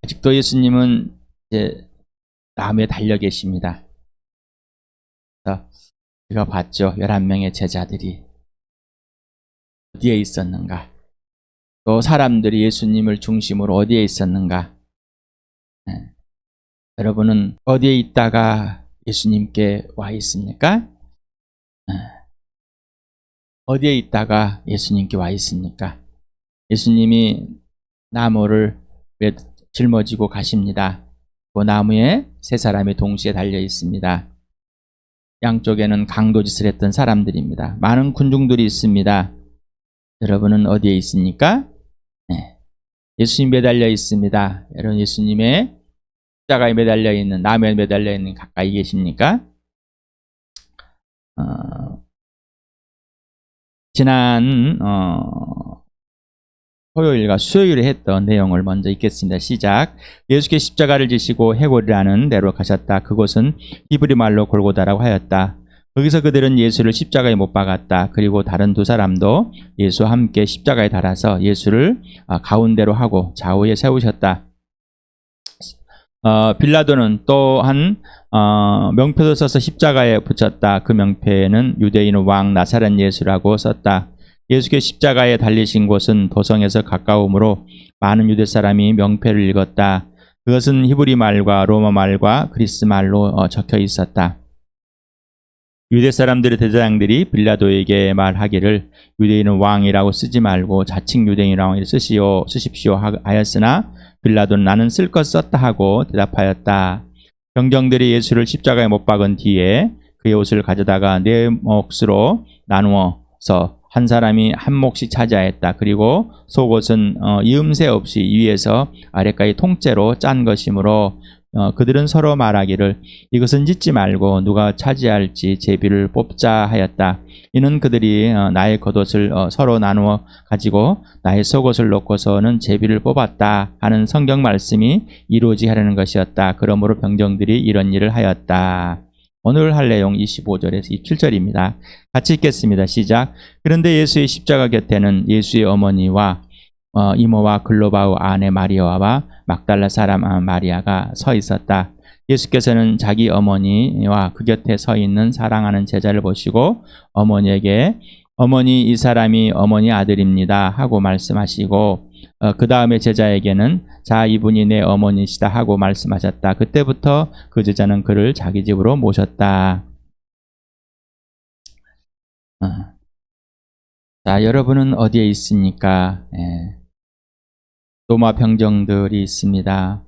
아직도 예수님은 이제 나무에 달려 계십니다. 그래서 우리가 봤죠. 11명의 제자들이 어디에 있었는가? 또 사람들이 예수님을 중심으로 어디에 있었는가? 여러분은 어디에 있다가 예수님께 와 있습니까? 어디에 있다가 예수님께 와 있습니까? 예수님이 나무를 짊어지고 가십니다. 그 나무에 세 사람이 동시에 달려 있습니다. 양쪽에는 강도짓을 했던 사람들입니다. 많은 군중들이 있습니다. 여러분은 어디에 있습니까? 예수님 매달려 있습니다. 여러분 예수님의 십자가에 매달려 있는, 나무에 매달려 있는 가까이 계십니까? 지난 토요일과 수요일에 했던 내용을 먼저 읽겠습니다. 시작. 예수께서 십자가를 지시고 해골이라는 데로 가셨다. 그곳은 히브리 말로 골고다라고 하였다. 거기서 그들은 예수를 십자가에 못 박았다. 그리고 다른 두 사람도 예수와 함께 십자가에 달아서 예수를 가운데로 하고 좌우에 세우셨다. 빌라도는 또한 명표도 써서 십자가에 붙였다. 그 명패에는 유대인 왕 나사렛 예수라고 썼다. 예수께서 십자가에 달리신 곳은 도성에서 가까우므로 많은 유대 사람이 명패를 읽었다. 그것은 히브리 말과 로마 말과 그리스 말로 적혀 있었다. 유대 사람들의 대장들이 빌라도에게 말하기를 유대인은 왕이라고 쓰지 말고 자칭 유대인이라고 쓰십시오 하였으나 빌라도는 나는 쓸 것 썼다 하고 대답하였다. 병정들이 예수를 십자가에 못 박은 뒤에 그의 옷을 가져다가 네 몫으로 나누어서 한 사람이 한 몫씩 차지하였다. 그리고 속옷은 이음새 없이 위에서 아래까지 통째로 짠 것이므로 그들은 서로 말하기를 이것은 짓지 말고 누가 차지할지 제비를 뽑자 하였다. 이는 그들이 나의 겉옷을 서로 나누어 가지고 나의 속옷을 놓고서는 제비를 뽑았다 하는 성경 말씀이 이루어지게 하려는 것이었다. 그러므로 병정들이 이런 일을 하였다. 오늘 할 내용 25절에서 27절입니다. 같이 읽겠습니다. 시작. 그런데 예수의 십자가 곁에는 예수의 어머니와 이모와 글로바우 아내 마리아와 막달라 사람 마리아가 서 있었다. 예수께서는 자기 어머니와 그 곁에 서 있는 사랑하는 제자를 보시고 어머니에게 어머니 이 사람이 어머니 아들입니다 하고 말씀하시고 그 다음에 제자에게는 자 이분이 내 어머니시다 하고 말씀하셨다. 그때부터 그 제자는 그를 자기 집으로 모셨다. 자, 여러분은 어디에 있습니까? 로마 병정들이 있습니다.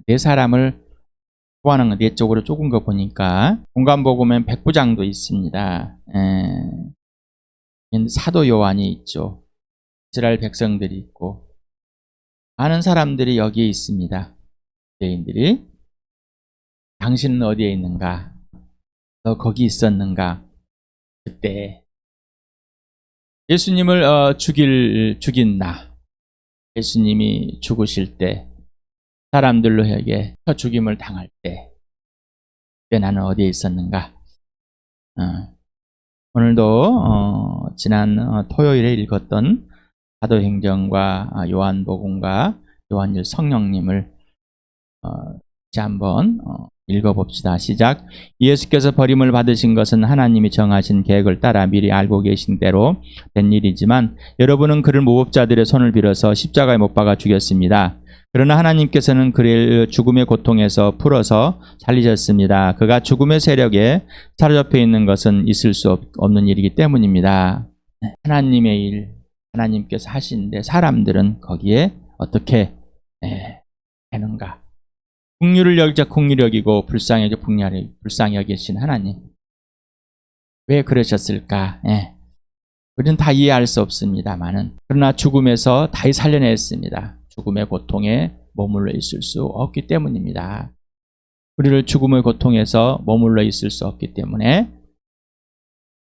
네 사람을 소환한 거, 네 쪽으로 쪼근 거 보니까 공간복음엔 백부장도 있습니다. 사도 요한이 있죠. 이스라엘 백성들이 있고 많은 사람들이 여기에 있습니다. 유대인들이. 당신은 어디에 있는가? 너 거기 있었는가? 그때 예수님을 죽인 나, 예수님이 죽으실 때 사람들로에게 죽임을 당할 때 그때 나는 어디에 있었는가? 오늘도 지난 토요일에 읽었던 사도행전과 요한복음과 요한일 성령님을 다시 한번 읽어봅시다. 시작. 예수께서 버림을 받으신 것은 하나님이 정하신 계획을 따라 미리 알고 계신 대로 된 일이지만 여러분은 그를 무법자들의 손을 빌어서 십자가에 못 박아 죽였습니다. 그러나 하나님께서는 그를 죽음의 고통에서 풀어서 살리셨습니다. 그가 죽음의 세력에 사로잡혀 있는 것은 있을 수 없는 일이기 때문입니다. 하나님의 일, 하나님께서 하시는데 사람들은 거기에 어떻게 되는가? 긍휼을 여기자 긍휼히 여기고 불쌍히 여기자 불쌍히 여기신 하나님. 왜 그러셨을까? 우리는 다 이해할 수 없습니다만은 그러나 죽음에서 다시 살려냈습니다. 죽음의 고통에 머물러 있을 수 없기 때문입니다. 우리를 죽음의 고통에서 머물러 있을 수 없기 때문에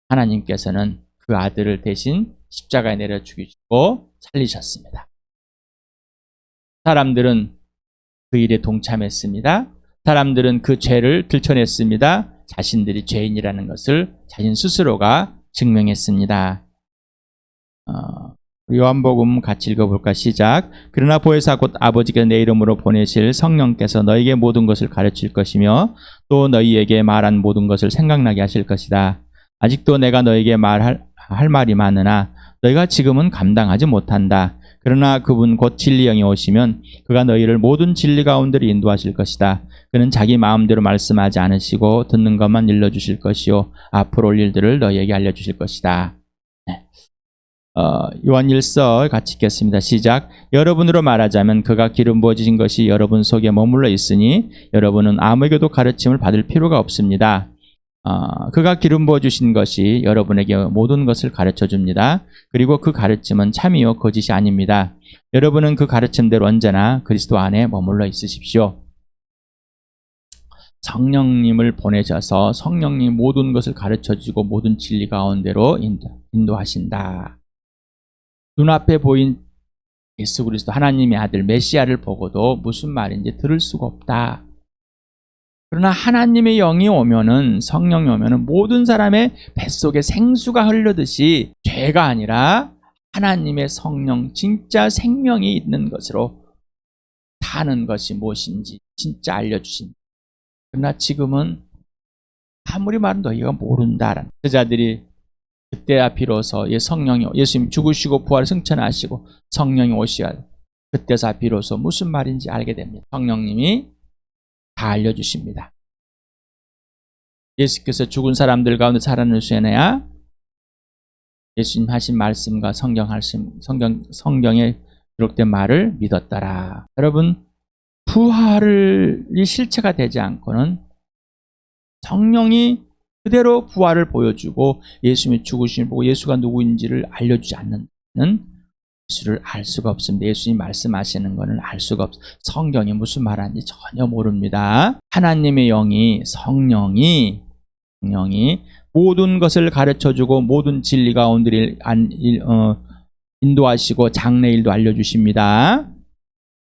하나님께서는 그 아들을 대신 십자가에 내려 죽이시고 살리셨습니다. 사람들은 그 일에 동참했습니다. 사람들은 그 죄를 들춰냈습니다. 자신들이 죄인이라는 것을 자신 스스로가 증명했습니다. 요한복음 같이 읽어볼까? 시작. 그러나 보혜사 곧 아버지께서 내 이름으로 보내실 성령께서 너희에게 모든 것을 가르칠 것이며 또 너희에게 말한 모든 것을 생각나게 하실 것이다. 아직도 내가 너희에게 할 말이 많으나 너희가 지금은 감당하지 못한다. 그러나 그분 곧 진리 영이 오시면 그가 너희를 모든 진리 가운데로 인도하실 것이다. 그는 자기 마음대로 말씀하지 않으시고 듣는 것만 일러주실 것이요 앞으로 올 일들을 너희에게 알려주실 것이다. 네. 요한 1서 같이 읽겠습니다. 시작. 여러분으로 말하자면 그가 기름 부어지신 것이 여러분 속에 머물러 있으니 여러분은 아무에게도 가르침을 받을 필요가 없습니다. 그가 기름 부어주신 것이 여러분에게 모든 것을 가르쳐 줍니다. 그리고 그 가르침은 참이요 거짓이 아닙니다. 여러분은 그 가르침대로 언제나 그리스도 안에 머물러 있으십시오. 성령님을 보내셔서 성령님 모든 것을 가르쳐 주고 모든 진리 가운데로 인도하신다. 눈앞에 보인 예수 그리스도 하나님의 아들 메시아를 보고도 무슨 말인지 들을 수가 없다. 그러나 하나님의 영이 오면은, 성령이 오면은 모든 사람의 뱃속에 생수가 흐르듯이 죄가 아니라 하나님의 성령, 진짜 생명이 있는 것으로 사는 것이 무엇인지 진짜 알려주신다. 그러나 지금은 아무리 말해도 너희가 모른다라는 제자들이 그때야 비로소 예수님 죽으시고 부활 승천하시고 성령이 오셔야 그때서 비로소 무슨 말인지 알게 됩니다. 성령님이 다 알려주십니다. 예수께서 죽은 사람들 가운데 살아내셔야 예수님 하신 말씀과 성경에 기록된 말을 믿었더라. 여러분, 부활이 실체가 되지 않고는 성령이 그대로 부활을 보여주고 예수님의 죽으심을 보고 예수가 누구인지를 알려주지 않는 예수를 알 수가 없습니다. 예수님이 말씀하시는 것을 알 수가 없습니다. 성경이 무슨 말하는지 전혀 모릅니다. 하나님의 영이, 성령이 모든 것을 가르쳐주고 모든 진리 가운데 인도하시고 장래일도 알려주십니다.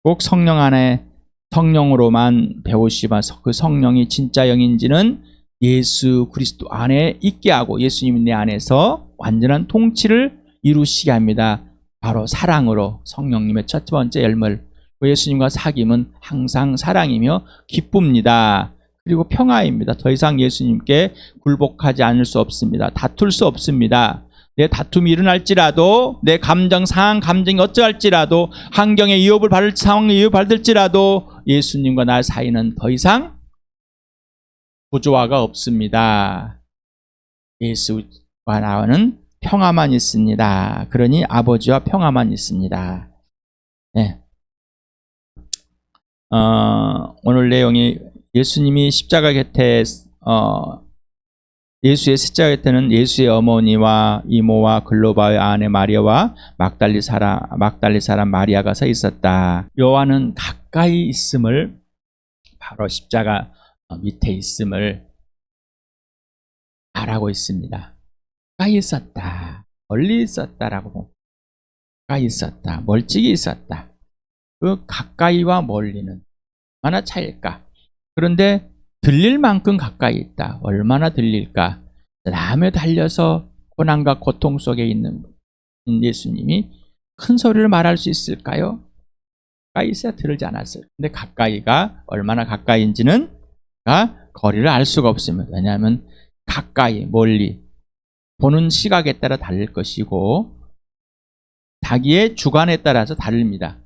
꼭 성령 안에 성령으로만 배우시면 그 성령이 진짜 영인지는 예수 그리스도 안에 있게 하고 예수님이 내 안에서 완전한 통치를 이루시게 합니다. 바로 사랑으로 성령님의 첫 번째 열매를 예수님과 사귐은 항상 사랑이며 기쁩니다. 그리고 평화입니다. 더 이상 예수님께 굴복하지 않을 수 없습니다. 다툴 수 없습니다. 내 다툼이 일어날지라도 내 상한 감정이 어쩌할지라도 환경에 상황에 위협을 받을지라도 예수님과 나 사이는 더 이상 부조화가 없습니다. 예수와 나와는 평화만 있습니다. 그러니 아버지와 평화만 있습니다. 네. 오늘 내용이 예수님이 십자가 곁에 예수의 십자가 곁에는 예수의 어머니와 이모와 글로바의 아내 마리아와 막달리 사람 마리아가 서 있었다. 요한은 가까이 있음을, 바로 십자가 밑에 있음을 말하고 있습니다. 가까이 있었다, 멀리 있었다라고. 가까이 있었다, 멀찍이 있었다. 그 가까이와 멀리는 얼마나 차일까? 그런데 들릴 만큼 가까이 있다. 얼마나 들릴까? 남에 달려서 고난과 고통 속에 있는 예수님이 큰 소리를 말할 수 있을까요? 가까이 있어야 들을지 않았어요. 근데 가까이가 얼마나 가까이인지는 거리를 알 수가 없습니다. 왜냐하면 가까이, 멀리 보는 시각에 따라 다를 것이고 자기의 주관에 따라서 다릅니다.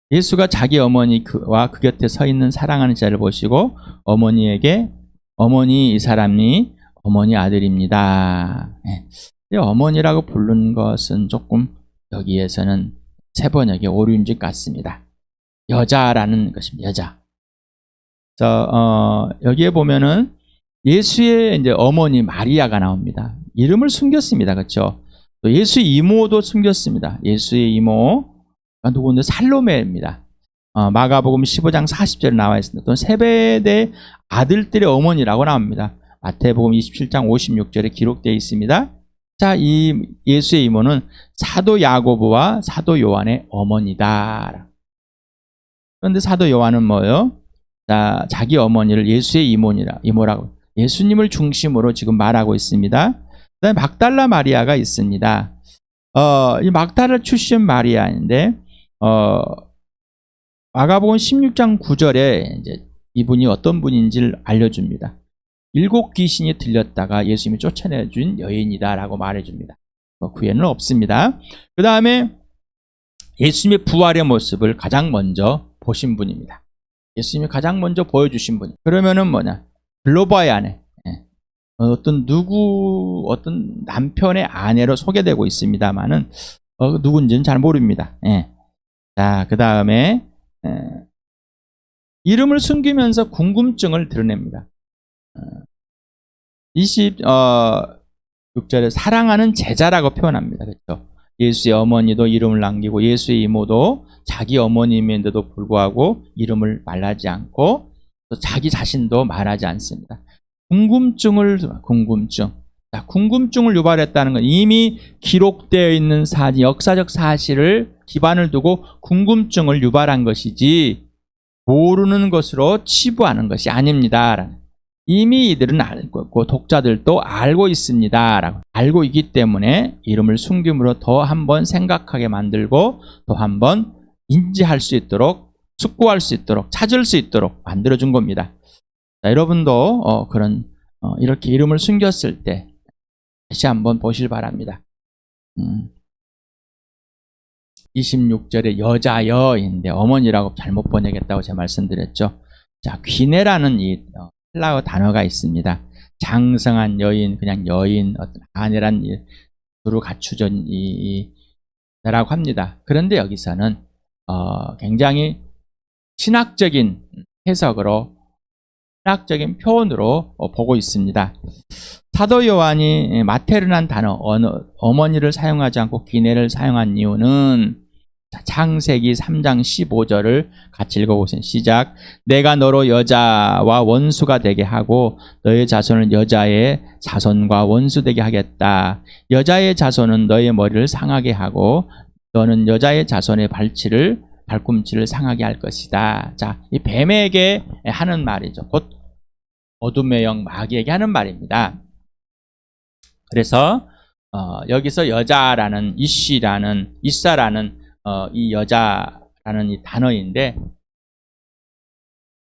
예수가 자기 어머니와 그 곁에 서 있는 사랑하는 자를 보시고 어머니에게, 어머니, 이 사람이 어머니 아들입니다. 어머니라고 부른 것은 조금 여기에서는 세 번역의 오류인지 같습니다. 여자라는 것입니다. 여자. 여기에 보면은 예수의 이제 어머니 마리아가 나옵니다. 이름을 숨겼습니다. 그렇죠? 또 예수의 이모도 숨겼습니다. 예수의 이모 누구인데 살로메입니다. 마가복음 15장 40절에 나와 있습니다. 또 세베대 아들들의 어머니라고 나옵니다. 마태복음 27장 56절에 기록되어 있습니다. 자, 이 예수의 이모는 사도 야고보와 사도 요한의 어머니다. 그런데 사도 요한은 뭐예요? 자, 자기 어머니를 예수의 이모라고, 예수님을 중심으로 지금 말하고 있습니다. 그다음에 막달라 마리아가 있습니다. 이 막달라 출신 마리아인데 마가복음 16장 9절에 이제 이분이 어떤 분인지를 알려줍니다. 7 귀신이 들렸다가 예수님이 쫓아내준 여인이다라고 말해줍니다. 그 외에는 없습니다. 그 다음에 예수님의 부활의 모습을 가장 먼저 보신 분입니다. 예수님이 가장 먼저 보여주신 분. 그러면은 뭐냐? 글로바의 아내. 어떤 남편의 아내로 소개되고 있습니다만은 누군지는 잘 모릅니다. 자, 그 다음에 이름을 숨기면서 궁금증을 드러냅니다. 26절에 사랑하는 제자라고 표현합니다. 그렇죠? 예수의 어머니도 이름을 남기고 예수의 이모도 자기 어머님인데도 불구하고 이름을 말하지 않고 또 자기 자신도 말하지 않습니다. 궁금증을 유발했다는 건 이미 기록되어 있는 사실, 역사적 사실을 기반을 두고 궁금증을 유발한 것이지 모르는 것으로 치부하는 것이 아닙니다. 이미 이들은 알고 있고 독자들도 알고 있습니다. 알고 있기 때문에 이름을 숨김으로 더 한번 생각하게 만들고 또 한번 인지할 수 있도록 숙고할 수 있도록 찾을 수 있도록 만들어준 겁니다. 자, 여러분도 이렇게 이름을 숨겼을 때 다시 한번 보실 바랍니다. 26절에 여자여인데 어머니라고 잘못 번역했다고 제가 말씀드렸죠. 자, 귀내라는 이 헬라어 단어가 있습니다. 장성한 여인, 그냥 여인, 어떤 아내란 두루 갖추전 이라고 합니다. 그런데 여기서는 굉장히 신학적인 해석으로 신학적인 표현으로 보고 있습니다. 사도 요한이 마테르난 단어 어머니를 사용하지 않고 귀내를 사용한 이유는 창세기 3장 15절을 같이 읽어보세요. 시작. 내가 너로 여자와 원수가 되게 하고 너의 자손은 여자의 자손과 원수 되게 하겠다. 여자의 자손은 너의 머리를 상하게 하고 너는 여자의 자손의 발꿈치를 상하게 할 것이다. 자, 이 뱀에게 하는 말이죠. 곧 어둠의 영 마귀에게 하는 말입니다. 그래서 여기서 여자라는 이사라는 이 여자라는 이 단어인데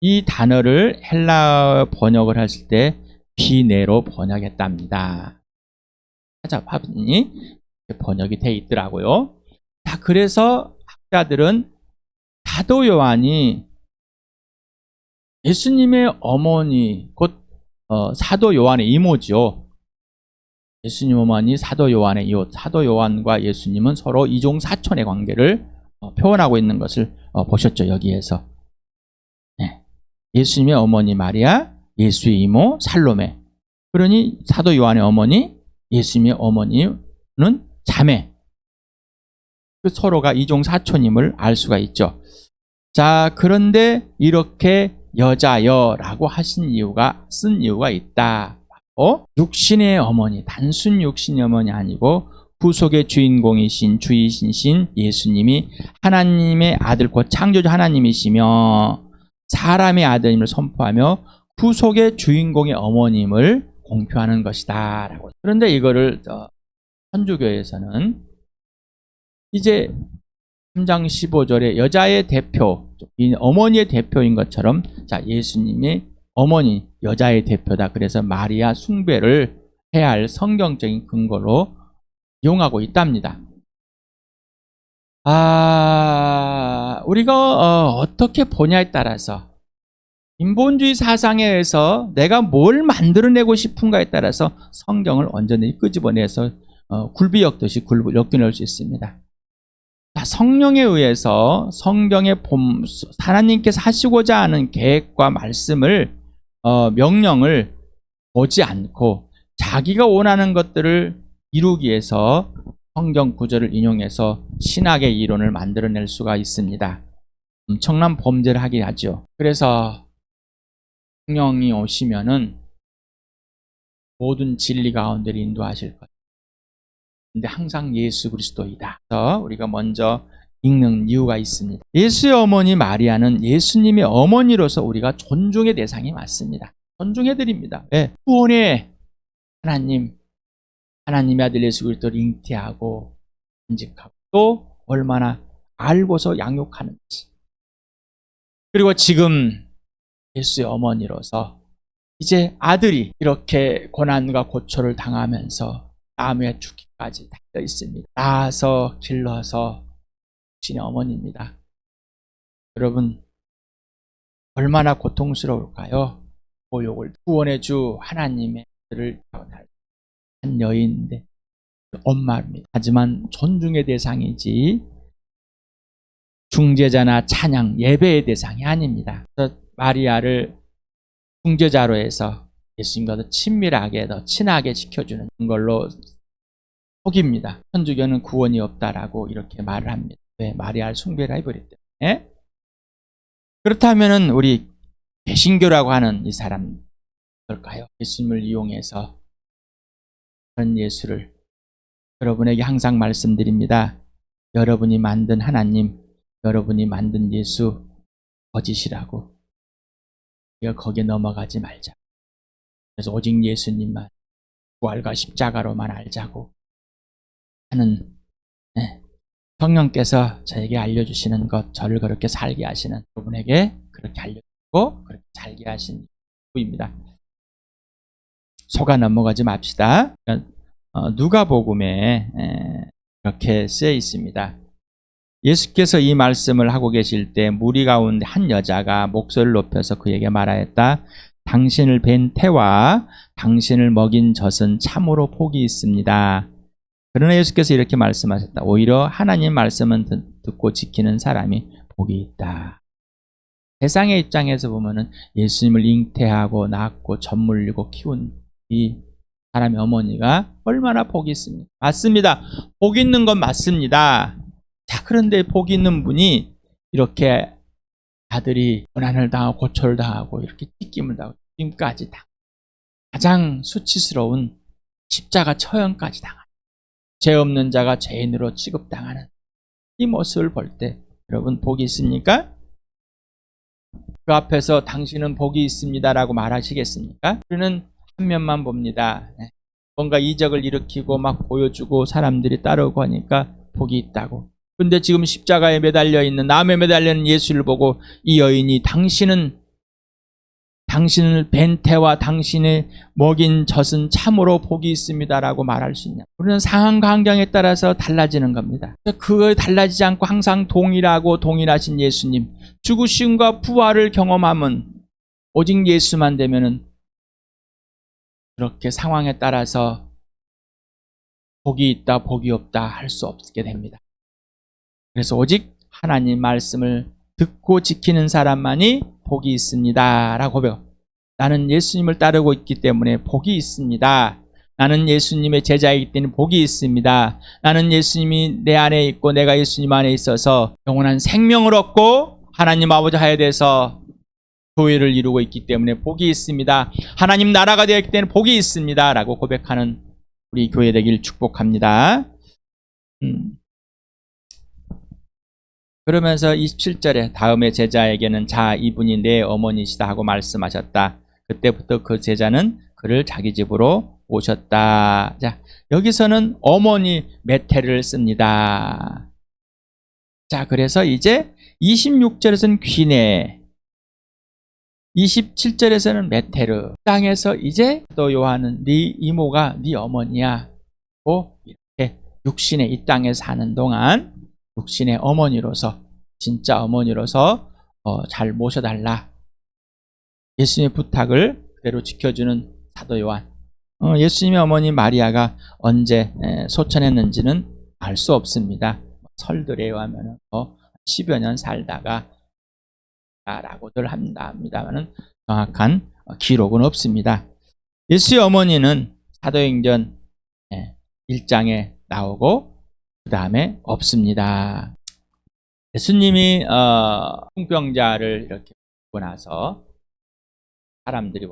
이 단어를 헬라어 번역을 했을 때 귀내로 번역했답니다. 화분이 번역이 돼 있더라고요. 자, 그래서 학자들은 사도 요한이 예수님의 어머니 곧 사도 요한의 이모죠. 예수님 어머니 사도 요한의 이모, 사도 요한과 예수님은 서로 이종사촌의 관계를 표현하고 있는 것을 보셨죠. 여기에서 예수님의 어머니 마리아, 예수의 이모 살로메. 그러니 사도 요한의 어머니, 예수님의 어머니는 자매. 서로가 이종사촌임을 알 수가 있죠. 자, 그런데 이렇게 여자여라고 쓴 이유가 있다. 육신의 어머니, 단순 육신의 어머니 아니고 구속의 주인공이신 주이신 예수님이 하나님의 아들 곧 창조주 하나님이시며 사람의 아들임을 선포하며 구속의 주인공의 어머님을 공표하는 것이다. 라고. 그런데 이거를 천주교에서는 이제 3장 15절에 여자의 대표, 어머니의 대표인 것처럼 자, 예수님의 어머니, 여자의 대표다. 그래서 마리아 숭배를 해야 할 성경적인 근거로 이용하고 있답니다. 우리가 어떻게 보냐에 따라서 인본주의 사상에 의해서 내가 뭘 만들어내고 싶은가에 따라서 성경을 완전히 끄집어내서 굴비 엮듯이 엮어낼 수 있습니다. 성령에 의해서 성경의 하나님께서 하시고자 하는 계획과 말씀을 명령을 보지 않고 자기가 원하는 것들을 이루기 위해서 성경 구절을 인용해서 신학의 이론을 만들어낼 수가 있습니다. 엄청난 범죄를 하게 하죠. 그래서 성령이 오시면은 모든 진리 가운데를 인도하실 것. 근데 항상 예수 그리스도이다. 그래서 우리가 먼저 읽는 이유가 있습니다. 예수의 어머니 마리아는 예수님의 어머니로서 우리가 존중의 대상이 맞습니다. 존중해드립니다. 구원의 하나님, 하나님의 아들 예수 그리스도를 잉태하고 인직하고 또 얼마나 알고서 양육하는지, 그리고 지금 예수의 어머니로서 이제 아들이 이렇게 고난과 고초를 당하면서 마음에 죽기까지 달려 있습니다. 낳아서 길러서 주신 어머니입니다. 여러분, 얼마나 고통스러울까요? 모욕을 구원의 주 하나님의 아들을 한 여인인데 엄마입니다. 하지만 존중의 대상이지 중재자나 찬양, 예배의 대상이 아닙니다. 그래서 마리아를 중재자로 해서 예수님과 더 친밀하게, 더 친하게 지켜주는 걸로 속입니다. 천주교는 구원이 없다라고 이렇게 말을 합니다. 왜? 마리아를 숭배를 해버렸기 때문에. 그렇다면 우리 개신교라고 하는 이 사람 어떨까요? 예수님을 이용해서 그런 예수를, 여러분에게 항상 말씀드립니다. 여러분이 만든 하나님, 여러분이 만든 예수 거짓이라고. 우리가 거기에 넘어가지 말자. 그래서 오직 예수님만, 부활과 십자가로만 알자고 하는 성령께서 저에게 알려주시는 것, 저를 그렇게 살게 하시는, 여러분에게 그렇게 알려주고 그렇게 살게 하신 부입니다. 속아 넘어가지 맙시다. 누가복음에 이렇게 쓰여 있습니다. 예수께서 이 말씀을 하고 계실 때 무리 가운데 한 여자가 목소리를 높여서 그에게 말하였다. 당신을 뵌 태와 당신을 먹인 젖은 참으로 복이 있습니다. 그러나 예수께서 이렇게 말씀하셨다. 오히려 하나님 말씀은 듣고 지키는 사람이 복이 있다. 세상의 입장에서 보면은 예수님을 잉태하고 낳고 젖 물리고 키운 이 사람의 어머니가 얼마나 복이 있습니까? 맞습니다. 복 있는 건 맞습니다. 자, 그런데 복 있는 분이 이렇게 아들이 고난을 당하고 고초를 당하고 이렇게 찢김을 당하고 지금까지 가장 수치스러운 십자가 처형까지 당하는, 죄 없는 자가 죄인으로 취급당하는 이 모습을 볼 때 여러분 복이 있습니까? 그 앞에서 당신은 복이 있습니다라고 말하시겠습니까? 우리는 한 면만 봅니다. 뭔가 이적을 일으키고 막 보여주고 사람들이 따르고 하니까 복이 있다고. 근데 지금 십자가에 매달려 있는, 나무에 매달려 있는 예수를 보고 이 여인이 당신을 뵌 태와 당신의 먹인 젖은 참으로 복이 있습니다라고 말할 수 있냐? 우리는 상황과 환경에 따라서 달라지는 겁니다. 그거에 달라지지 않고 항상 동일하고 동일하신 예수님, 죽으심과 부활을 경험하면 오직 예수만 되면은 그렇게 상황에 따라서 복이 있다, 복이 없다 할 수 없게 됩니다. 그래서 오직 하나님 말씀을 듣고 지키는 사람만이 복이 있습니다 라고 고백해요. 나는 예수님을 따르고 있기 때문에 복이 있습니다. 나는 예수님의 제자이기 때문에 복이 있습니다. 나는 예수님이 내 안에 있고 내가 예수님 안에 있어서 영원한 생명을 얻고 하나님 아버지 하에 대해서 교회를 이루고 있기 때문에 복이 있습니다. 하나님 나라가 되었기 때문에 복이 있습니다 라고 고백하는 우리 교회 되길 축복합니다. 그러면서 27절에 다음에 제자에게는 자 이분이 내 어머니시다 하고 말씀하셨다. 그때부터 그 제자는 그를 자기 집으로 오셨다. 자, 여기서는 어머니 메테를 씁니다. 자, 그래서 이제 26절에서는 귀네, 27절에서는 메테르. 땅에서 이제 또 요한은 네 이모가 네 어머니야 고 이렇게 육신의 이 땅에 사는 동안 육신의 어머니로서, 진짜 어머니로서 잘 모셔달라. 예수님의 부탁을 그대로 지켜주는 사도 요한. 예수님의 어머니 마리아가 언제 소천했는지는 알 수 없습니다. 설들에 의하면 10여 년 살다가 라고들 합니다만은 정확한 기록은 없습니다. 예수의 어머니는 사도행전 1장에 나오고 그 다음에 없습니다. 예수님이 풍병자를 이렇게 보고 나서 사람들이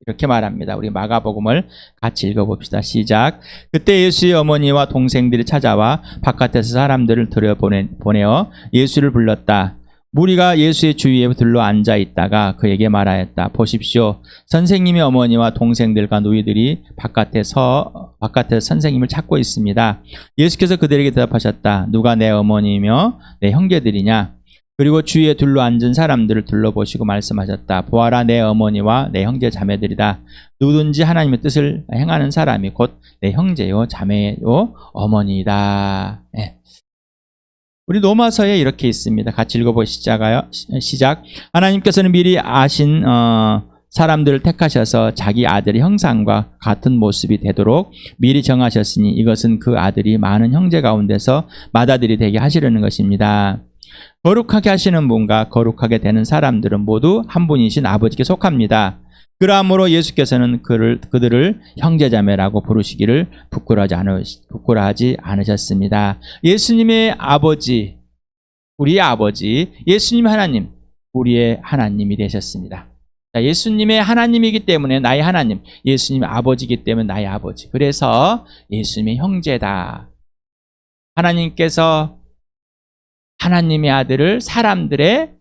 이렇게 말합니다. 우리 마가복음을 같이 읽어봅시다. 시작. 그때 예수의 어머니와 동생들이 찾아와 바깥에서 사람들을 들여보내어 예수를 불렀다. 무리가 예수의 주위에 둘러 앉아 있다가 그에게 말하였다. 보십시오. 선생님의 어머니와 동생들과 노이들이 바깥에서 선생님을 찾고 있습니다. 예수께서 그들에게 대답하셨다. 누가 내 어머니며 내 형제들이냐? 그리고 주위에 둘러 앉은 사람들을 둘러보시고 말씀하셨다. 보아라, 내 어머니와 내 형제 자매들이다. 누구든지 하나님의 뜻을 행하는 사람이 곧 내 형제요 자매요 어머니이다. 네. 우리 로마서에 이렇게 있습니다. 같이 읽어보시자가요. 시작. 하나님께서는 미리 아신 사람들을 택하셔서 자기 아들의 형상과 같은 모습이 되도록 미리 정하셨으니 이것은 그 아들이 많은 형제 가운데서 맏아들이 되게 하시려는 것입니다. 거룩하게 하시는 분과 거룩하게 되는 사람들은 모두 한 분이신 아버지께 속합니다. 그러므로 예수께서는 그들을 형제자매라고 부르시기를 부끄러워하지 않으셨습니다. 예수님의 아버지, 우리의 아버지, 예수님 하나님, 우리의 하나님이 되셨습니다. 자, 예수님의 하나님이기 때문에 나의 하나님, 예수님의 아버지이기 때문에 나의 아버지. 그래서 예수님의 형제다. 하나님께서 하나님의 아들을 사람들의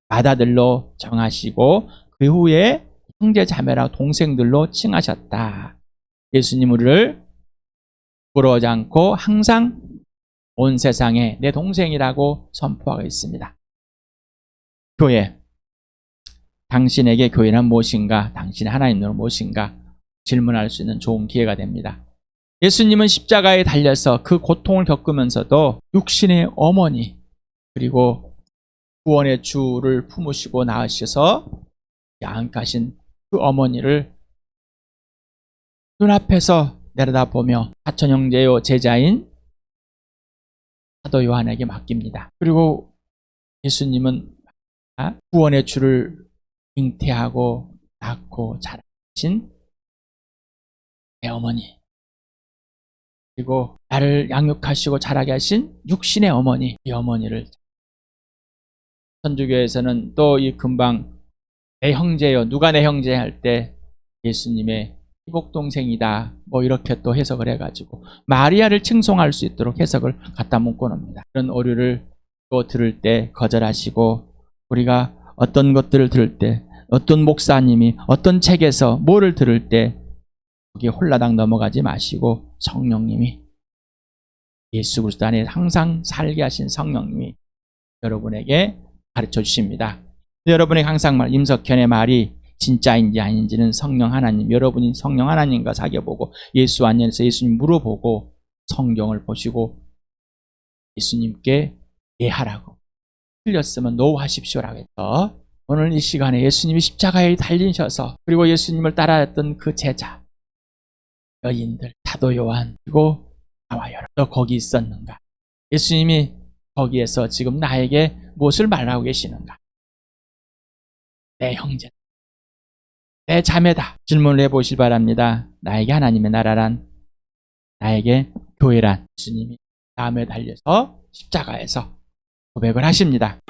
맏아들로 정하시고 그 후에 형제 자매라 동생들로 칭하셨다. 예수님 우리를 부러워하지 않고 항상 온 세상에 내 동생이라고 선포하고 있습니다. 교회, 당신에게 교회는 무엇인가? 당신의 하나님은 무엇인가? 질문할 수 있는 좋은 기회가 됩니다. 예수님은 십자가에 달려서 그 고통을 겪으면서도 육신의 어머니 그리고 구원의 주를 품으시고 낳으셔서 양가신 그 어머니를 눈앞에서 내려다보며 사촌 형제요 제자인 사도 요한에게 맡깁니다. 그리고 예수님은 구원의 주를 잉태하고 낳고 자라신 내 어머니 그리고 나를 양육하시고 자라게 하신 육신의 어머니, 이 어머니를 천주교에서는 또 이 금방 내 형제요, 누가 내 형제 할 때 예수님의 이복동생이다 뭐 이렇게 또 해석을 해가지고 마리아를 칭송할 수 있도록 해석을 갖다 묶어놓습니다. 그런 오류를 또 들을 때 거절하시고 우리가 어떤 것들을 들을 때 어떤 목사님이 어떤 책에서 뭐를 들을 때 거기에 홀라당 넘어가지 마시고 성령님이 예수 그리스도 안에 항상 살게 하신 성령님이 여러분에게 가르쳐 주십니다. 여러분에게 항상 임석현의 말이 진짜인지 아닌지는 성령 하나님, 여러분이 성령 하나님과 사귀어보고 예수 안에서 예수님 물어보고 성경을 보시고 예수님께 예하라고, 틀렸으면 노하십시오라고 해서 오늘 이 시간에 예수님이 십자가에 달리셔서 그리고 예수님을 따라했던 그 제자 여인들, 사도 요한 그리고 나와 여러분, 너 거기 있었는가? 예수님이 거기에서 지금 나에게 무엇을 말하고 계시는가? 내 형제, 내 자매다. 질문을 해보시기 바랍니다. 나에게 하나님의 나라란, 나에게 교회란, 예수님이 다음에 달려서 십자가에서 고백을 하십니다.